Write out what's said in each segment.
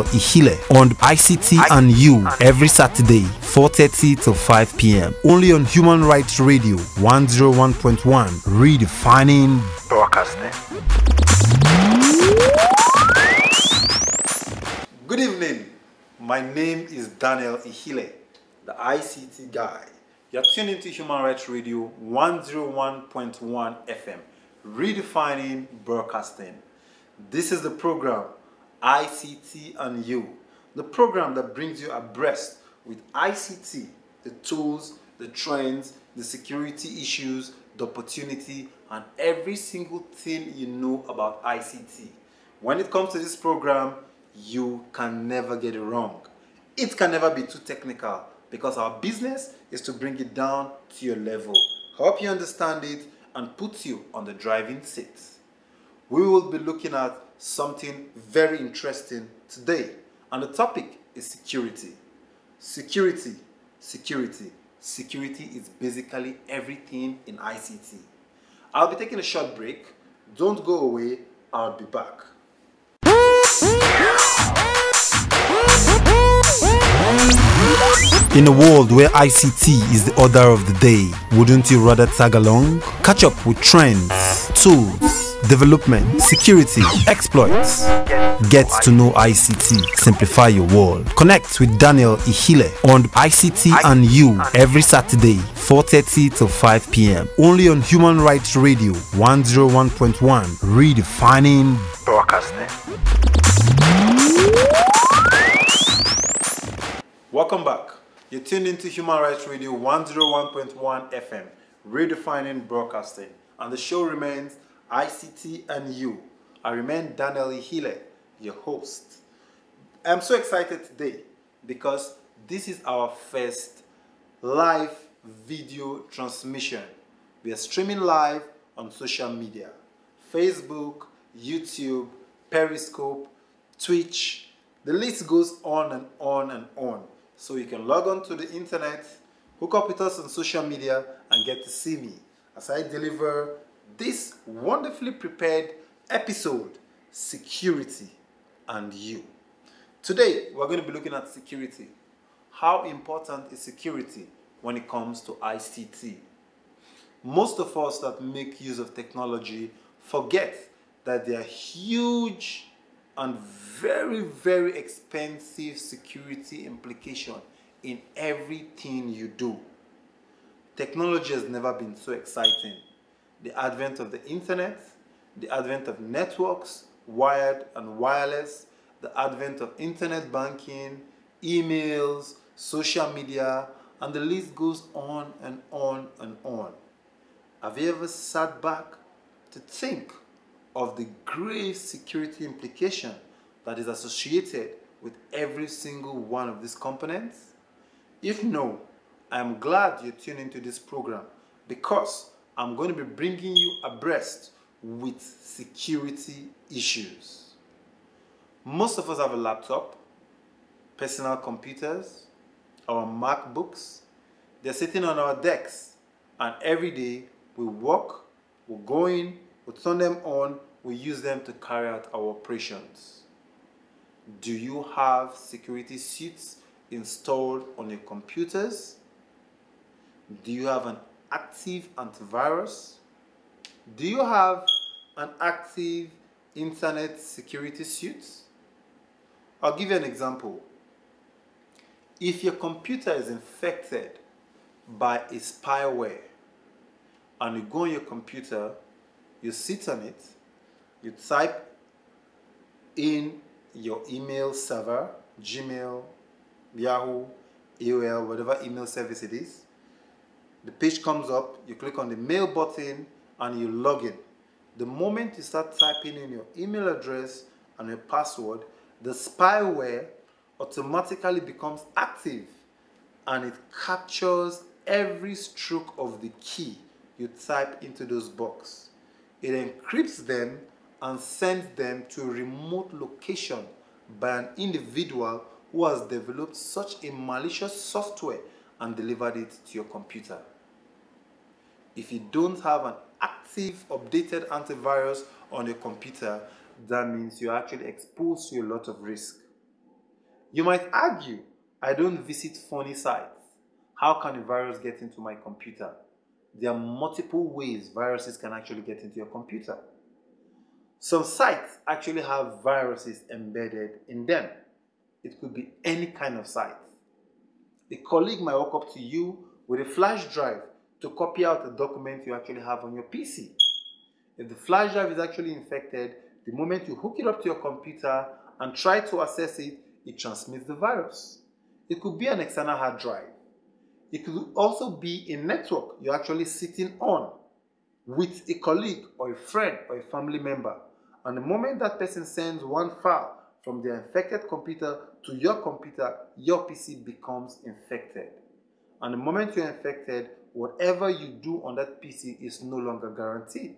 Ihile on ICT and You every Saturday 4:30 to 5 p.m. Only on Human Rights Radio 101.1, redefining broadcasting. Good evening. My name is Daniel Ihile, the ICT guy. You're tuned into Human Rights Radio 101.1 FM, redefining broadcasting. This is the program ICT and You, the program that brings you abreast with ICT, the tools, the trends, the security issues, the opportunity, and every single thing you know about ICT. When it comes to this program, you can never get it wrong. It can never be too technical because our business is to bring it down to your level, help you understand it, and put you on the driving seat. We will be looking at something very interesting today, and the topic is security. Security is basically everything in ICT. I'll be taking a short break. Don't go away. I'll be back. In a world where ICT is the order of the day, wouldn't you rather tag along? Catch up with trends, tools, development, security, exploits. Get to know ICT. Simplify your world. Connect with Daniel Ihile on ICT and You every Saturday 4:30 to 5 p.m. Only on Human Rights Radio 101.1, redefining broadcasting. Welcome back. You're tuned into Human Rights Radio 101.1 FM, redefining broadcasting, and the show remains ICT and You. I remain Daniel Ihile, your host. I'm so excited today because this is our first live video transmission. We are streaming live on social media: Facebook, YouTube, Periscope, Twitch. The list goes on and on and on. So you can log on to the internet, hook up with us on social media, and get to see me as I deliver this wonderfully prepared episode, Security and You. Today, we're going to be looking at security. How important is security when it comes to ICT? Most of us that make use of technology forget that there are huge and very, very expensive security implication in everything you do. Technology has never been so exciting. The advent of the internet, the advent of networks, wired and wireless, the advent of internet banking, emails, social media, and the list goes on and on and on. Have you ever sat back to think of the grave security implication that is associated with every single one of these components? If no, I'm glad you're tuning into this program because I'm going to be bringing you abreast with security issues. Most of us have a laptop, personal computers, our MacBooks. They're sitting on our desks, and every day we work, we go in, we turn them on, we use them to carry out our operations. Do you have security suites installed on your computers? Do you have an active antivirus? Do you have an active internet security suite? I'll give you an example. If your computer is infected by a spyware and you go on your computer, you sit on it, you type in your email server, Gmail, Yahoo, AOL, whatever email service it is. The page comes up, you click on the mail button and you log in. The moment you start typing in your email address and your password, the spyware automatically becomes active and it captures every stroke of the key you type into those boxes. It encrypts them and sends them to a remote location by an individual who has developed such a malicious software and delivered it to your computer. If you don't have an active, updated antivirus on your computer, that means you're actually exposed to a lot of risk. You might argue, I don't visit funny sites. How can a virus get into my computer? There are multiple ways viruses can actually get into your computer. Some sites actually have viruses embedded in them. It could be any kind of site. A colleague might walk up to you with a flash drive to copy out a document you actually have on your PC. If the flash drive is actually infected, the moment you hook it up to your computer and try to access it, it transmits the virus. It could be an external hard drive. It could also be a network you're actually sitting on with a colleague or a friend or a family member. And the moment that person sends one file from their infected computer to your computer, your PC becomes infected. And the moment you're infected, whatever you do on that PC is no longer guaranteed,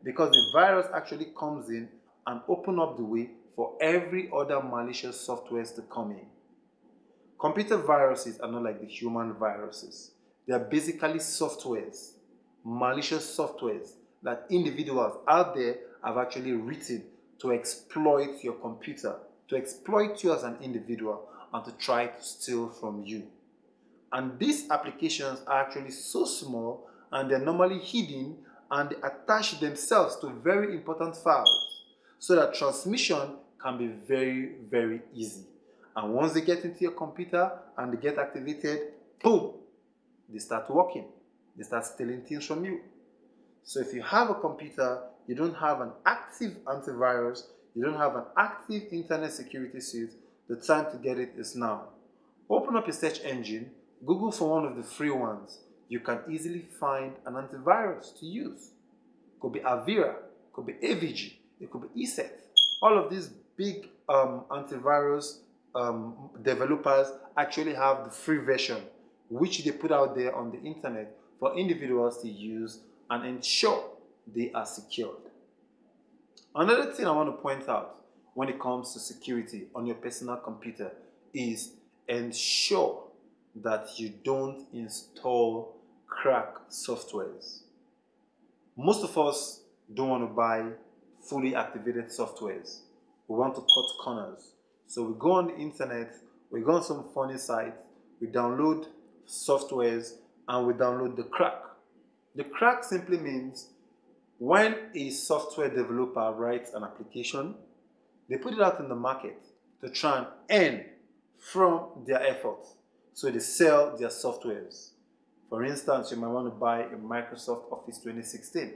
because the virus actually comes in and opens up the way for every other malicious softwares to come in. Computer viruses are not like the human viruses. They are basically softwares, malicious softwares that individuals out there have actually written to exploit your computer, to exploit you as an individual, and to try to steal from you. And these applications are actually so small, and they're normally hidden, and they attach themselves to very important files so that transmission can be very, very easy. And once they get into your computer and they get activated, boom, they start working. They start stealing things from you. So if you have a computer, you don't have an active antivirus, you don't have an active internet security suite, the time to get it is now. Open up a search engine, Google for one of the free ones. You can easily find an antivirus to use. It could be Avira, it could be AVG, it could be ESET. All of these big antivirus developers actually have the free version, which they put out there on the internet for individuals to use and ensure they are secured. Another thing I want to point out when it comes to security on your personal computer is ensure that you don't install crack softwares. Most of us don't want to buy fully activated softwares. We want to cut corners. So we go on the internet, we go on some funny sites, we download softwares, and we download the crack. The crack simply means when a software developer writes an application, they put it out in the market to try and earn from their efforts. So they sell their softwares. For instance, you might want to buy a Microsoft Office 2016.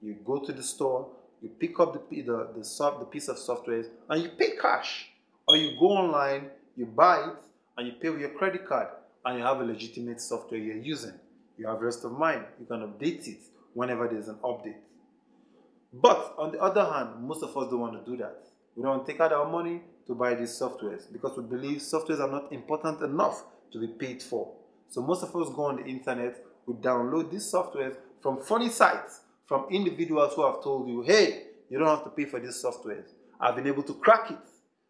You go to the store, you pick up the piece of software, and you pay cash. Or you go online, you buy it, and you pay with your credit card, and you have a legitimate software you're using. You have rest of mind. You can update it whenever there's an update. But on the other hand, most of us don't want to do that. We don't want to take out our money to buy these softwares because we believe softwares are not important enough to be paid for. So most of us go on the internet, we download these softwares from funny sites, from individuals who have told you, hey, you don't have to pay for these softwares. I've been able to crack it.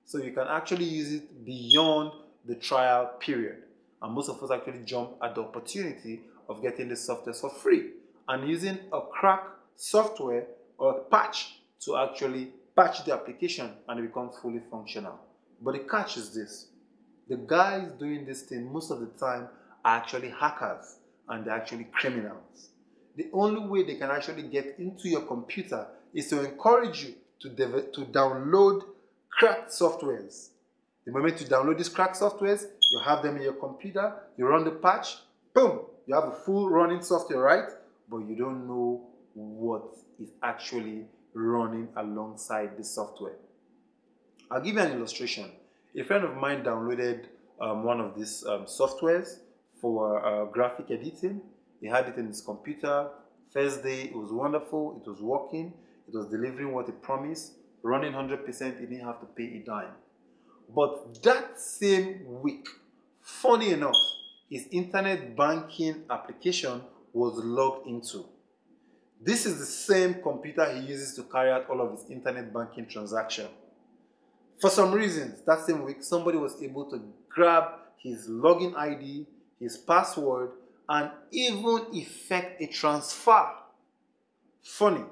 So you can actually use it beyond the trial period. And most of us actually jump at the opportunity of getting the software for free and using a crack software or a patch to actually patch the application and it becomes fully functional. But the catch is this. The guys doing this thing most of the time are actually hackers and they're actually criminals. The only way they can actually get into your computer is to encourage you to download cracked softwares. The moment you download these cracked softwares, you have them in your computer, you run the patch, boom, you have a full running software, right? But you don't know what is actually running alongside the software. I'll give you an illustration. A friend of mine downloaded one of these softwares for graphic editing. He had it in his computer. First day, it was wonderful. It was working. It was delivering what it promised. Running 100%, he didn't have to pay a dime. But that same week, funny enough, his internet banking application was logged into. This is the same computer he uses to carry out all of his internet banking transactions. For some reasons, that same week, somebody was able to grab his login ID, his password, and even effect a transfer. Funny.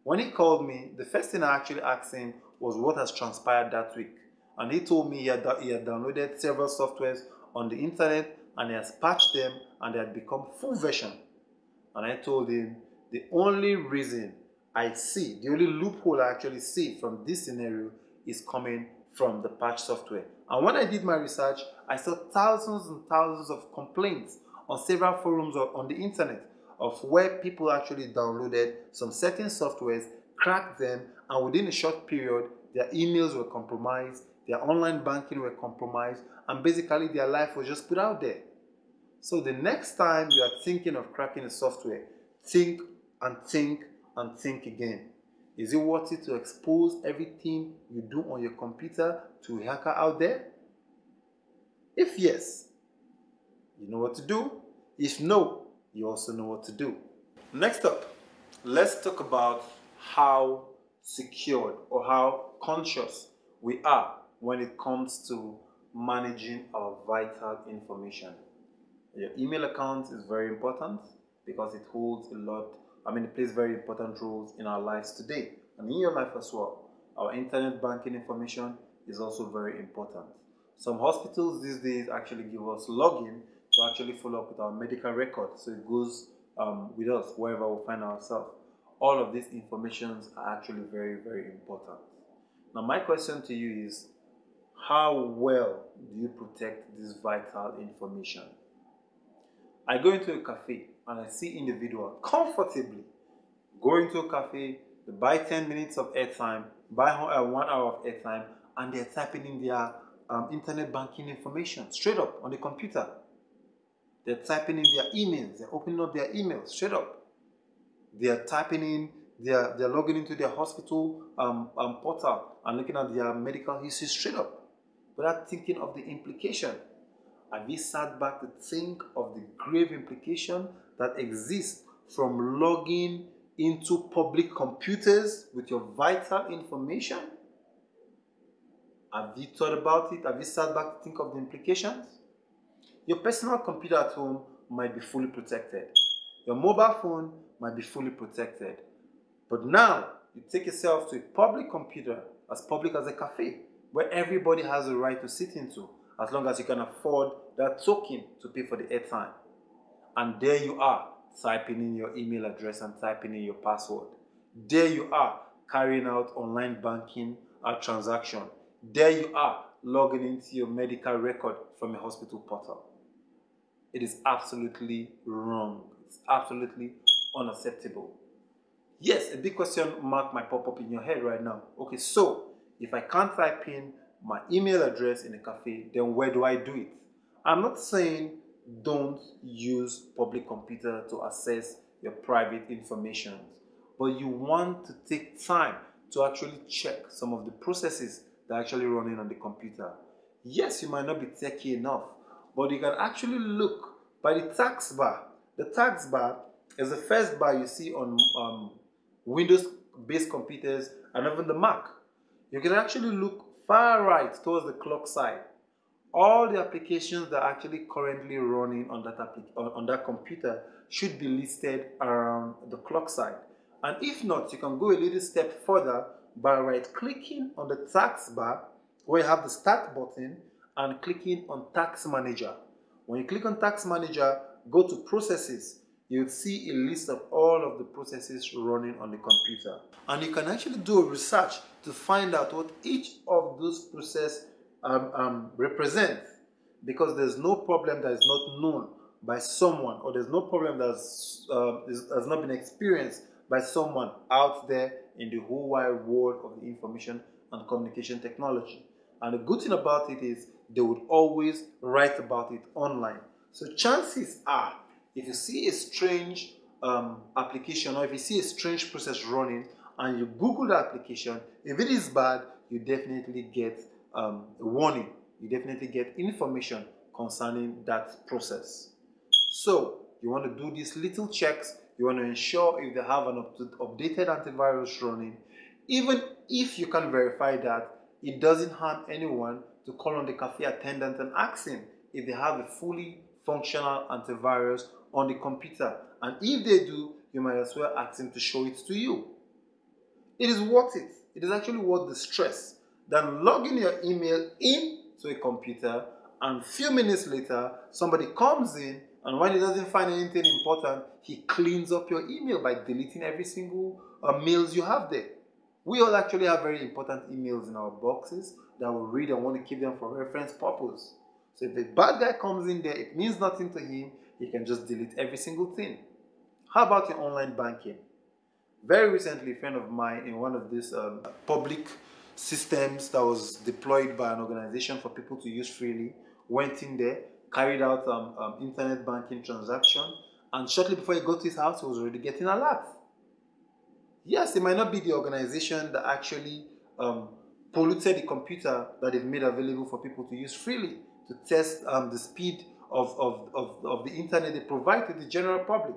When he called me, the first thing I actually asked him was what has transpired that week. and he told me he had downloaded several softwares on the internet and he has patched them and they had become full version. And I told him the only reason the only loophole I actually see from this scenario is coming from the patch software. And when I did my research, I saw thousands and thousands of complaints on several forums on the internet of where people actually downloaded some certain softwares, cracked them, and within a short period, their emails were compromised, their online banking were compromised, and basically their life was just put out there. So the next time you are thinking of cracking a software, think and think and think again. Is it worth it to expose everything you do on your computer to a hacker out there? If yes, you know what to do. If no, you also know what to do. Next up, let's talk about how secured or how conscious we are when it comes to managing our vital information. Your email account is very important because it holds it plays very important roles in our lives today and in your life as well. Our internet banking information is also very important. Some hospitals these days actually give us login to actually follow up with our medical record, so it goes with us wherever we find ourselves. All of these informations are actually very, very important. Now my question to you is, how well do you protect this vital information? I go into a cafe and I see individuals comfortably go into a cafe, they buy 10 minutes of airtime, buy 1 hour of airtime, and they're typing in their internet banking information straight up on the computer. They're typing in their emails, they're opening up their emails straight up. They're typing in, they're logging into their hospital portal and looking at their medical history straight up without thinking of the implication. Have you sat back to think of the grave implication that exists from logging into public computers with your vital information? Have you thought about it? Have you sat back to think of the implications? Your personal computer at home might be fully protected. Your mobile phone might be fully protected. But now, you take yourself to a public computer, as public as a cafe, where everybody has a right to sit into, as long as you can afford that token to pay for the airtime. And there you are, typing in your email address and typing in your password. There you are, carrying out online banking transaction. There you are, logging into your medical record from a hospital portal. It is absolutely wrong. It's absolutely unacceptable. Yes, a big question mark might pop up in your head right now. Okay, so if I can't type in my email address in a cafe, then where do I do it? I'm not saying don't use public computer to access your private information, but you want to take time to actually check some of the processes that are actually running on the computer. Yes, you might not be techy enough, but you can actually look by the tax bar. The tax bar is the first bar you see on Windows-based computers and even the Mac. You can actually look far right towards the clock side. All the applications that are actually currently running on that computer should be listed around the clock side. And if not, you can go a little step further by right-clicking on the tax bar where you have the Start button and clicking on Tax Manager. When you click on Tax Manager, go to Processes. You'll see a list of all of the processes running on the computer. And you can actually do a research to find out what each of those processes represents, because there's no problem that is not known by someone, or there's no problem that has not been experienced by someone out there in the whole wide world of the information and communication technology. And the good thing about it is they would always write about it online. So chances are, if you see a strange application, or if you see a strange process running and you Google the application, if it is bad, you definitely get a warning. You definitely get information concerning that process. So you want to do these little checks. You want to ensure if they have an updated antivirus running. Even if you can verify that, it doesn't harm anyone to call on the cafe attendant and ask him if they have a fully functional antivirus on the computer. And if they do, you might as well ask him to show it to you. It is worth it. It is actually worth the stress than logging your email into a computer and a few minutes later, somebody comes in and when he doesn't find anything important, he cleans up your email by deleting every single mails you have there. We all actually have very important emails in our boxes that we read and want to keep them for reference purpose. So if the bad guy comes in there, it means nothing to him, he can just delete every single thing. How about your online banking? Very recently, a friend of mine in one of these public systems that was deployed by an organization for people to use freely went in there, carried out internet banking transaction, and shortly before he got to his house, he was already getting alert. Yes, it might not be the organization that actually polluted the computer that they've made available for people to use freely to test the speed of the internet they provide to the general public.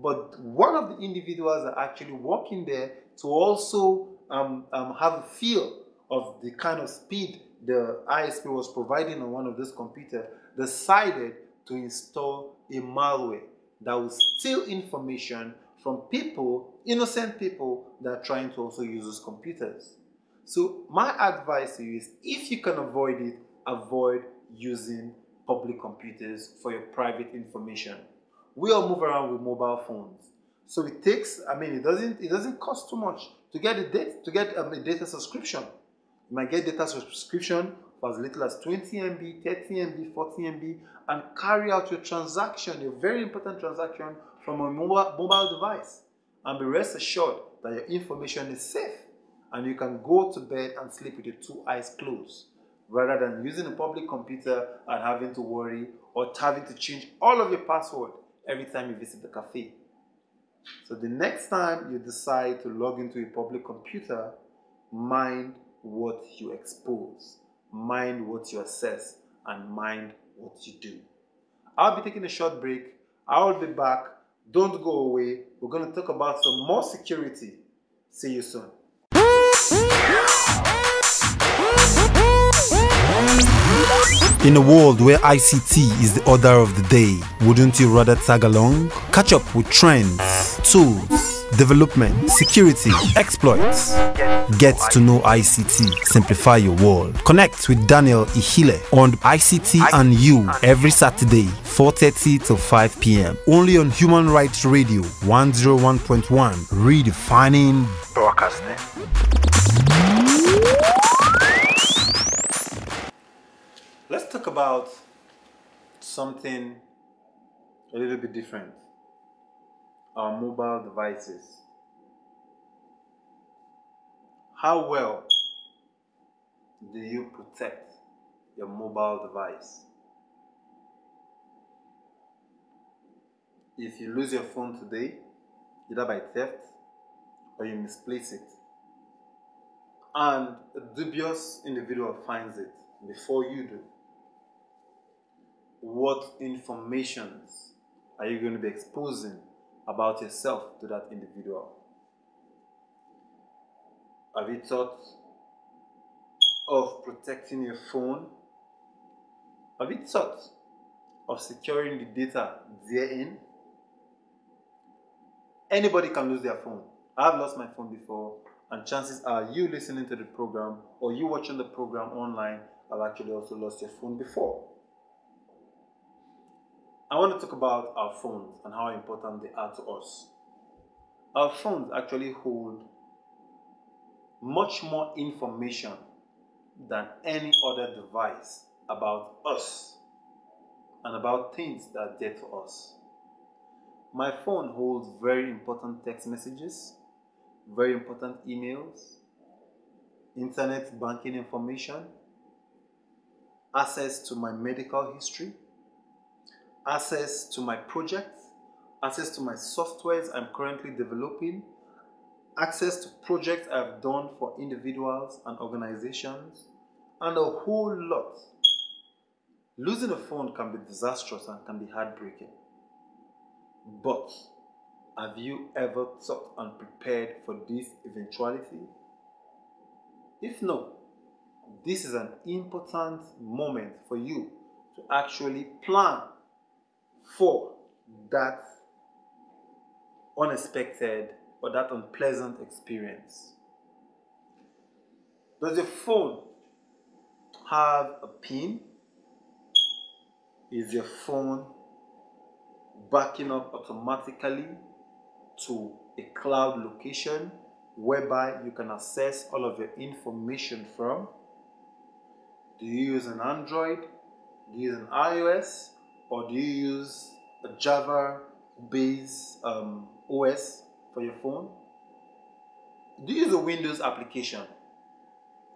But one of the individuals are actually working there to also have a feel of the kind of speed the ISP was providing on one of those computers, decided to install a malware that will steal information from people, innocent people that are trying to also use those computers. So my advice to you is, if you can avoid it, avoid using public computers for your private information. We all move around with mobile phones, so it takes, it doesn't cost too much to get a data subscription. You might get data subscription for as little as 20 MB, 30 MB, 40 MB, and carry out your transaction, your very important transaction, from a mobile device. And be rest assured that your information is safe and you can go to bed and sleep with your two eyes closed, rather than using a public computer and having to worry or having to change all of your password every time you visit the cafe. So the next time you decide to log into a public computer, mind what you expose, mind what you access, and mind what you do. I'll be taking a short break. I'll be back. Don't go away. We're going to talk about some more security. See you soon. In a world where ICT is the order of the day, wouldn't you rather tag along? Catch up with trends, tools, development, security, exploits. Get to know ICT. Simplify your world. Connect with Daniel Ihile on ICT and You every Saturday, 4:30 to 5 p.m. Only on Human Rights Radio 101.1, redefining broadcasting. Let's talk about something a little bit different. Our mobile devices. How well do you protect your mobile device? If you lose your phone today, either by theft or you misplace it, and a dubious individual finds it before you do, what informations are you going to be exposing about yourself to that individual? Have you thought of protecting your phone? Have you thought of securing the data therein? Anybody can lose their phone. I've lost my phone before, and chances are you listening to the program or you watching the program online have actually also lost your phone before. I want to talk about our phones and how important they are to us. Our phones actually hold much more information than any other device about us and about things that are dear to us. My phone holds very important text messages, very important emails, internet banking information, access to my medical history, access to my projects, access to my softwares I'm currently developing, access to projects I've done for individuals and organizations, and a whole lot. Losing a phone can be disastrous and can be heartbreaking. But have you ever thought and prepared for this eventuality? If no, this is an important moment for you to actually plan for that unexpected or that unpleasant experience. Does your phone have a PIN? Is your phone backing up automatically to a cloud location whereby you can access all of your information from? Do you use an Android? Do you use an iOS? Or do you use a Java-based OS for your phone? Do you use a Windows application?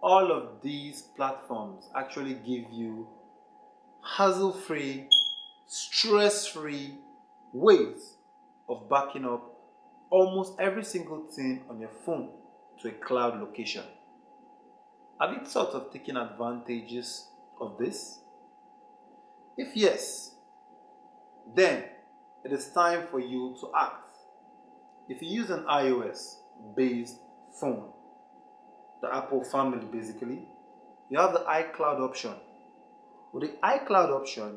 All of these platforms actually give you hassle-free, stress-free ways of backing up almost every single thing on your phone to a cloud location. Have you thought of taking advantages of this? If yes, then it is time for you to act. If you use an iOS-based phone, the Apple family basically, you have the iCloud option. With the iCloud option,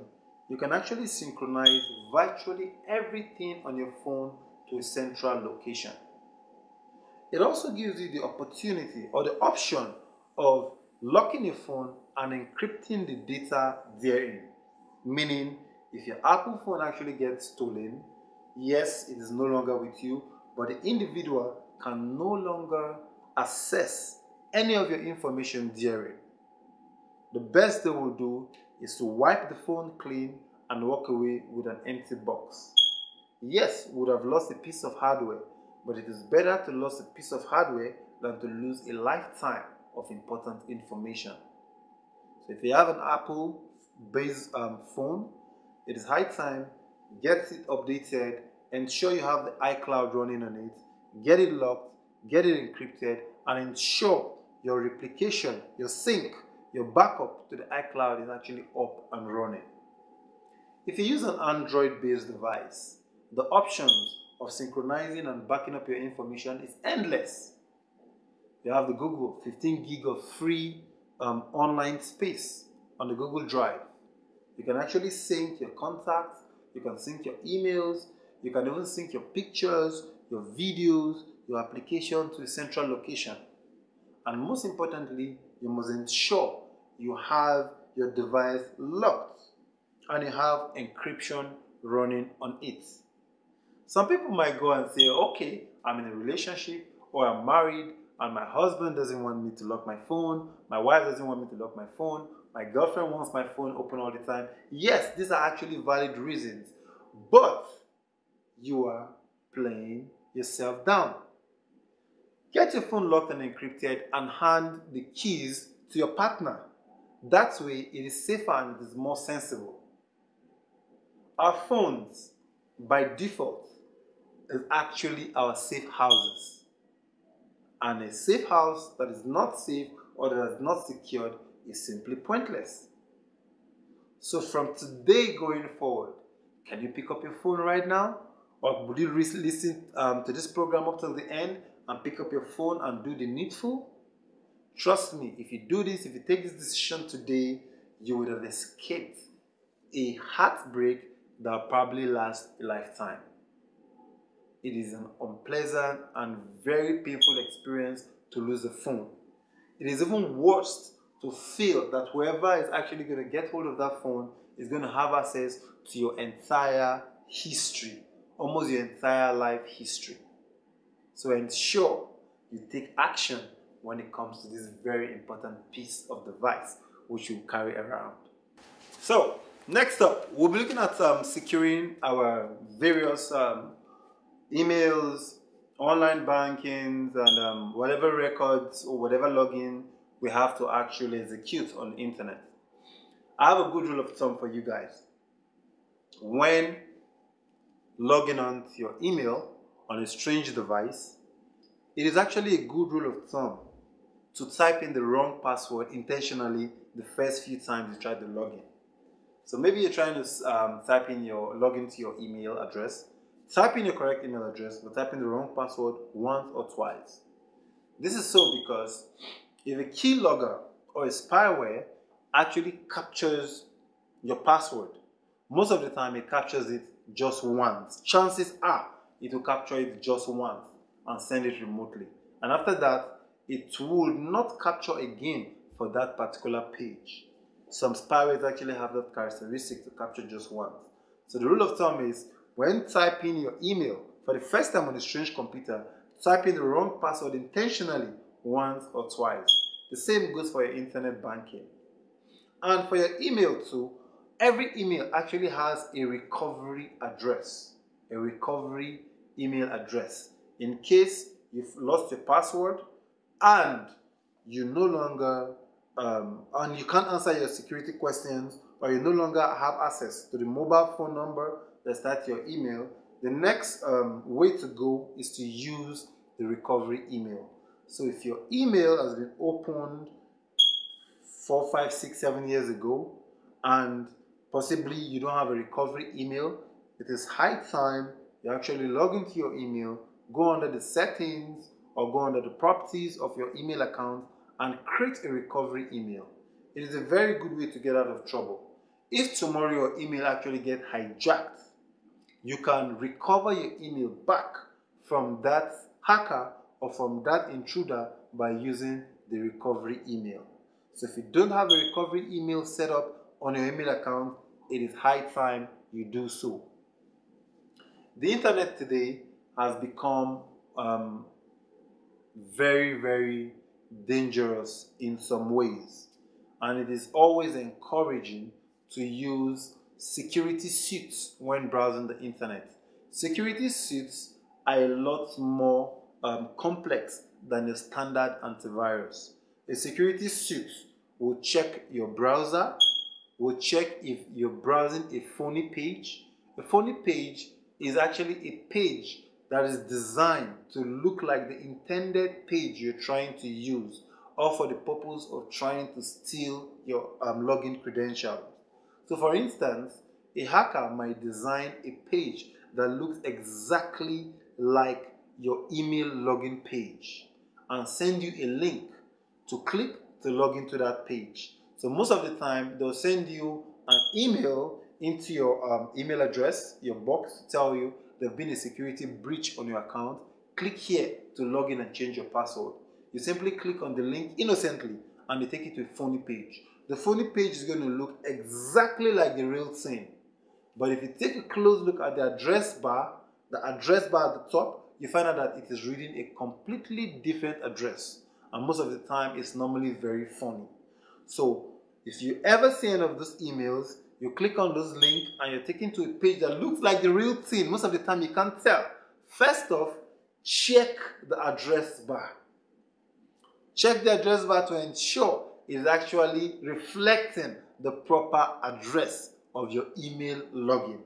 you can actually synchronize virtually everything on your phone to a central location. It also gives you the opportunity or the option of locking your phone and encrypting the data therein. Meaning, if your Apple phone actually gets stolen, yes, it is no longer with you, but the individual can no longer access any of your information therein. The best they will do is to wipe the phone clean and walk away with an empty box. Yes, we would have lost a piece of hardware, but it is better to lose a piece of hardware than to lose a lifetime of important information. So if you have an Apple-based phone, it is high time, get it updated, ensure you have the iCloud running on it, get it locked, get it encrypted, and ensure your replication, your sync, your backup to the iCloud is actually up and running. If you use an Android-based device, the options of synchronizing and backing up your information is endless. You have the Google 15 gig of free online space on the Google Drive. You can actually sync your contacts, you can sync your emails, you can even sync your pictures, your videos, your application to a central location. And most importantly, you must ensure you have your device locked and you have encryption running on it. Some people might go and say, okay, I'm in a relationship or I'm married and my husband doesn't want me to lock my phone, my wife doesn't want me to lock my phone, my girlfriend wants my phone open all the time. Yes, these are actually valid reasons, but you are playing yourself down. Get your phone locked and encrypted and hand the keys to your partner. That way it is safer and it is more sensible. Our phones, by default, is actually our safe houses. And a safe house that is not safe or that is not secured is simply pointless. So from today going forward, can you pick up your phone right now? Or would you listen to this program up till the end and pick up your phone and do the needful? Trust me, if you do this, if you take this decision today, you would have escaped a heartbreak that will probably last a lifetime. It is an unpleasant and very painful experience to lose a phone. It is even worse to feel that whoever is actually going to get hold of that phone is going to have access to your entire history, almost your entire life history. So ensure you take action when it comes to this very important piece of device which you carry around. So next up, we'll be looking at securing our various emails, online bankings, and whatever records or whatever login we have to actually execute on the internet. I have a good rule of thumb for you guys. When logging on to your email on a strange device, it is actually a good rule of thumb to type in the wrong password intentionally the first few times you try to log in. So maybe you're trying to log into your email address. Type in your correct email address, but type in the wrong password once or twice. This is so because if a keylogger or a spyware actually captures your password, most of the time it captures it just once. Chances are it will capture it just once and send it remotely. And after that, it would not capture again for that particular page. Some spywares actually have that characteristic to capture just once. So the rule of thumb is, when typing your email for the first time on a strange computer, type in the wrong password intentionally once or twice. The same goes for your internet banking. And for your email too, every email actually has a recovery address, a recovery email address. In case you've lost your password and you no longer, and you can't answer your security questions, or you no longer have access to the mobile phone number that's at your email, the next way to go is to use the recovery email. So if your email has been opened 4, 5, 6, 7 years ago, and possibly you don't have a recovery email, it is high time you actually log into your email, go under the settings or go under the properties of your email account and create a recovery email. It is a very good way to get out of trouble. If tomorrow your email actually gets hijacked, you can recover your email back from that hacker or from that intruder by using the recovery email. So if you don't have a recovery email set up on your email account, it is high time you do so. The internet today has become very, very dangerous in some ways, and it is always encouraging to use security suits when browsing the internet. Security suits are a lot more complex than a standard antivirus. A security suit will check your browser, will check if you're browsing a phony page. A phony page is actually a page that is designed to look like the intended page you're trying to use, or for the purpose of trying to steal your login credentials. So for instance, a hacker might design a page that looks exactly like your email login page and send you a link to click to log into that page. So most of the time, they'll send you an email into your email address, your box, to tell you there's been a security breach on your account. Click here to log in and change your password. You simply click on the link innocently and they take you to a phony page. The phony page is going to look exactly like the real thing. But if you take a close look at the address bar at the top, you find out that it is reading a completely different address. And most of the time, it's normally very funny. So if you ever see any of those emails, you click on those links and you're taken to a page that looks like the real thing. Most of the time, you can't tell. First off, check the address bar. Check the address bar to ensure it's actually reflecting the proper address of your email login.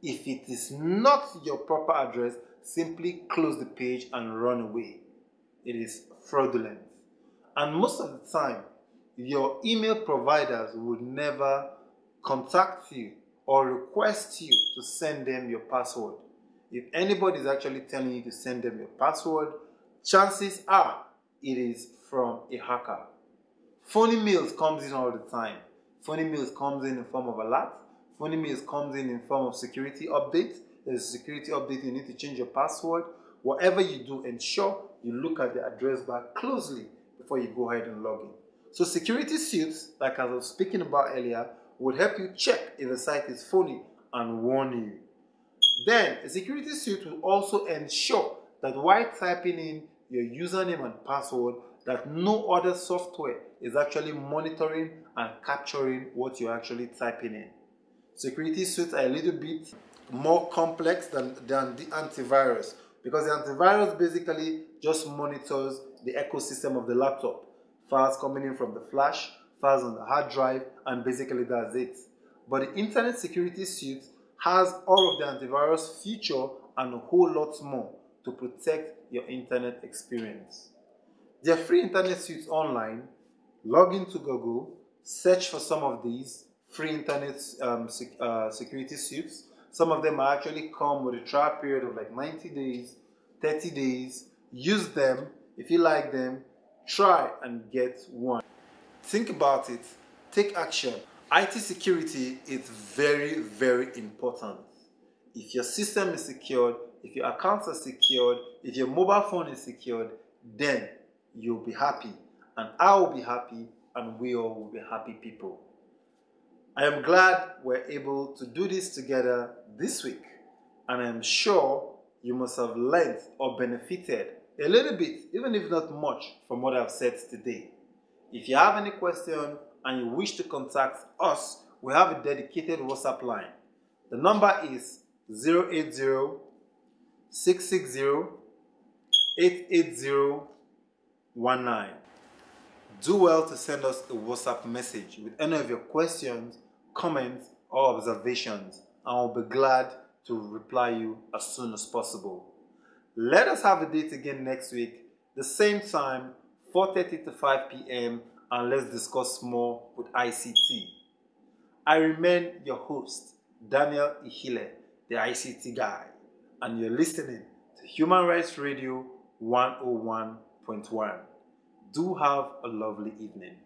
If it is not your proper address, simply close the page and run away. It is fraudulent. And most of the time, your email providers would never contact you or request you to send them your password. If anybody is actually telling you to send them your password, chances are it is from a hacker. Phony mails comes in all the time. Phony mails comes in form of alert. Phony mails comes in form of security update. There's a security update, you need to change your password. Whatever you do, ensure you look at the address bar closely before you go ahead and log in. So security suits, like I was speaking about earlier, would help you check if a site is phony and warn you. Then a security suit will also ensure that while typing in your username and password, that no other software is actually monitoring and capturing what you're actually typing in. Security suits are a little bit more complex than the antivirus, because the antivirus basically just monitors the ecosystem of the laptop. Files coming in from the flash, files on the hard drive, and basically that's it. But the internet security suite has all of the antivirus feature and a whole lot more to protect your internet experience. There are free internet suites online. Log into Google, search for some of these free internet security suites. Some of them actually come with a trial period of like 90 days, 30 days. Use them. If you like them, try and get one. Think about it. Take action. IT security is very, very important. If your system is secured, if your accounts are secured, if your mobile phone is secured, then you'll be happy, and I will be happy, and we all will be happy people. I am glad we're able to do this together this week, and I am sure you must have learned or benefited a little bit, even if not much, from what I've said today. If you have any question and you wish to contact us, we have a dedicated WhatsApp line. The number is 080-660-88019. Do well to send us a WhatsApp message with any of your questions, comments, or observations, and we'll be glad to reply you as soon as possible. Let us have a date again next week, the same time, 4:30 to 5 p.m., and let's discuss more with ICT. I remain your host, Daniel Ihile, the ICT guy, and you're listening to Human Rights Radio 101.1. Do have a lovely evening.